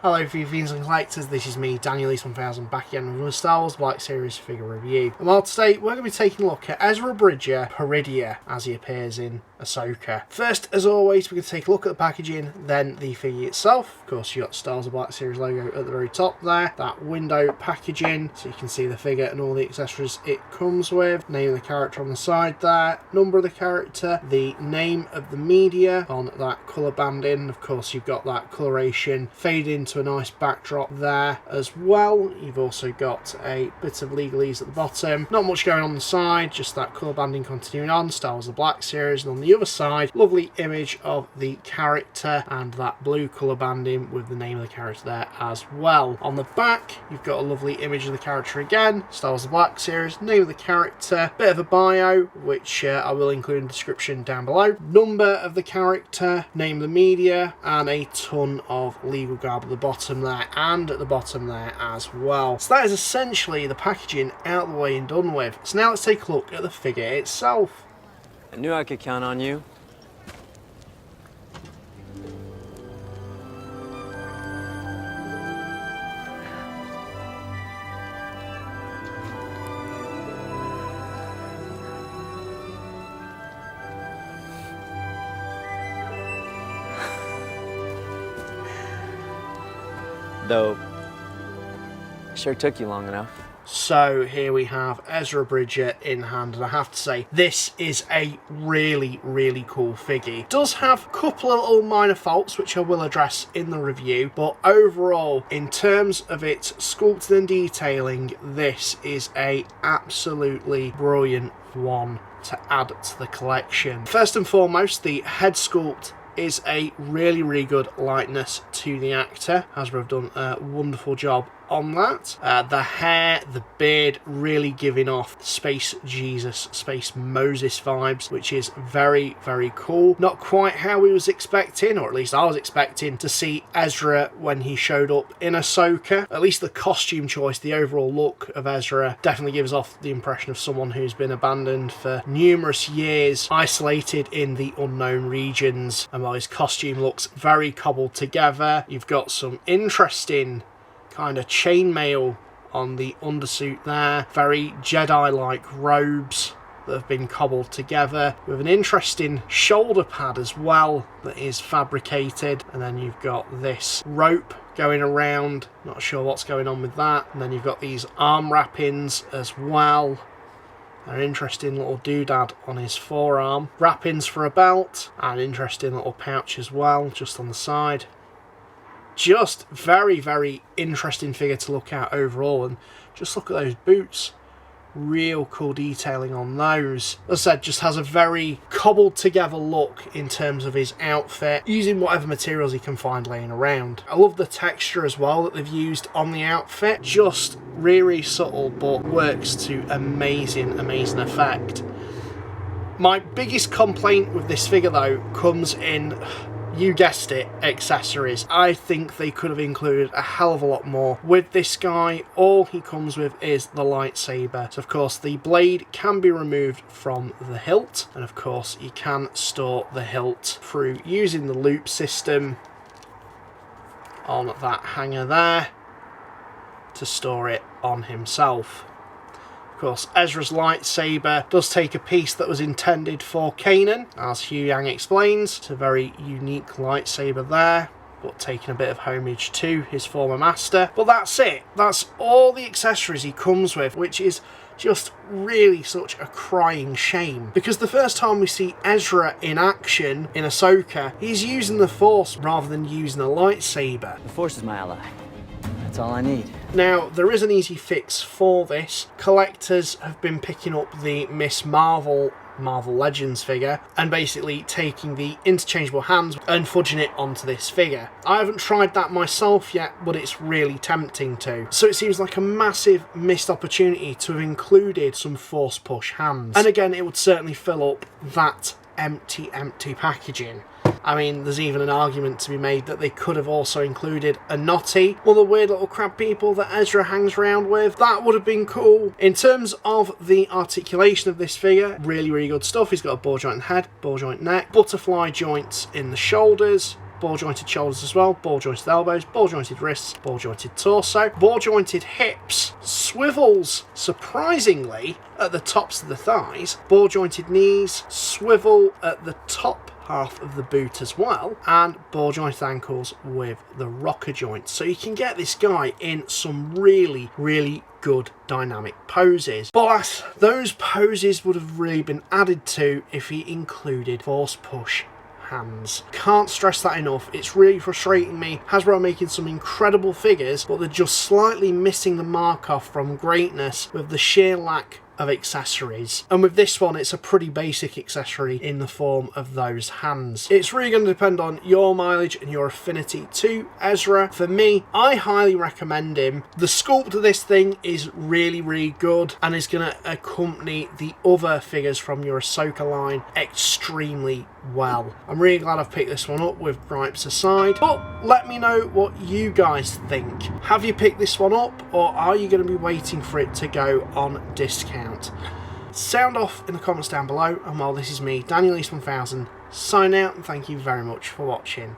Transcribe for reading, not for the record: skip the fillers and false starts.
Hello for you fiends and collectors, this is me, Daniel East 1000, back again with another Star Wars Black Series figure review. And while today we're going to be taking a look at Ezra Bridger, Peridea, as he appears in Ahsoka. First, as always, we're going to take a look at the packaging, then the figure itself. Of course, you got Star Wars Black Series logo at the very top there, that window packaging, so you can see the figure and all the accessories it comes with, name of the character on the side there, number of the character, the name of the media on that colour banding. Of course, you've got that coloration fade into a nice backdrop there as well. You've also got a bit of legalese at the bottom, not much going on the side, just that colour banding continuing on, Star Wars the Black Series, and on the other side, lovely image of the character and that blue colour banding with the name of the character there as well. On the back, you've got a lovely image of the character again, Star Wars the Black Series, name of the character, bit of a bio, which I will include in the description down below, number of the character, name of the media, and a ton of legal garb at the bottom there and at the bottom there as well. So that is essentially the packaging out of the way and done with. So now let's take a look at the figure itself. I knew I could count on you. Though, sure took you long enough. So here we have Ezra Bridger in hand, and I have to say, this is a really, really cool figure. It does have a couple of little minor faults, which I will address in the review, but overall, in terms of its sculpting and detailing, this is a absolutely brilliant one to add to the collection. First and foremost, the head sculpt is a really, really good likeness to the actor. Hasbro have done a wonderful job on that. The hair, the beard, really giving off Space Jesus, Space Moses vibes, which is very, very cool. Not quite how we was expecting, or at least I was expecting to see Ezra when he showed up in Ahsoka. At least the costume choice, the overall look of Ezra definitely gives off the impression of someone who's been abandoned for numerous years, isolated in the unknown regions. And while his costume looks very cobbled together, you've got some interesting kind of chainmail on the undersuit there, very Jedi-like robes that have been cobbled together with an interesting shoulder pad as well that is fabricated, and then you've got this rope going around, not sure what's going on with that, and then you've got these arm wrappings as well. An interesting little doodad on his forearm, wrappings for a belt, and an interesting little pouch as well just on the side. Just very, very interesting figure to look at overall, and just look at those boots. Real cool detailing on those. As I said, just has a very cobbled together look in terms of his outfit, using whatever materials he can find laying around. I love the texture as well that they've used on the outfit. Just really subtle, but works to amazing, amazing effect. My biggest complaint with this figure though comes in, you guessed it, accessories. I think they could have included a hell of a lot more with this guy. All he comes with is the lightsaber. So of course the blade can be removed from the hilt, and of course you can store the hilt through using the loop system on that hanger there to store it on himself. Of course, Ezra's lightsaber does take a piece that was intended for Kanan, as Hugh Yang explains. It's a very unique lightsaber there, but taking a bit of homage to his former master. But that's it. That's all the accessories he comes with, which is just really such a crying shame. Because the first time we see Ezra in action in Ahsoka, he's using the Force rather than using a lightsaber. The Force is my ally. That's all I need. Now, there is an easy fix for this. Collectors have been picking up the Miss Marvel Legends figure and basically taking the interchangeable hands and fudging it onto this figure. I haven't tried that myself yet, but it's really tempting to. So it seems like a massive missed opportunity to have included some Force push hands. And again, it would certainly fill up that empty packaging. I mean, there's even an argument to be made that they could have also included a Nottie, one of the weird little crab people that Ezra hangs around with. That would have been cool. In terms of the articulation of this figure, really, really good stuff. He's got a ball joint head, ball joint neck, butterfly joints in the shoulders, ball jointed shoulders as well, ball jointed elbows, ball jointed wrists, ball jointed torso, ball jointed hips, swivels surprisingly at the tops of the thighs, ball jointed knees, swivel at the top half of the boot as well, and ball jointed ankles with the rocker joint. So you can get this guy in some really good dynamic poses. But those poses would have really been added to if he included force push hands. Can't stress that enough. It's really frustrating me. Hasbro are making some incredible figures, but they're just slightly missing the mark off from greatness with the sheer lack of accessories. And with this one, it's a pretty basic accessory in the form of those hands. It's really going to depend on your mileage and your affinity to Ezra. For me, I highly recommend him. The sculpt of this thing is really good and is going to accompany the other figures from your Ahsoka line extremely well. I'm really glad I've picked this one up, with gripes aside. But let me know what you guys think. Have you picked this one up, or are you going to be waiting for it to go on discount? Sound off in the comments down below, and while this is me, Daniel East 1000, sign out, and thank you very much for watching.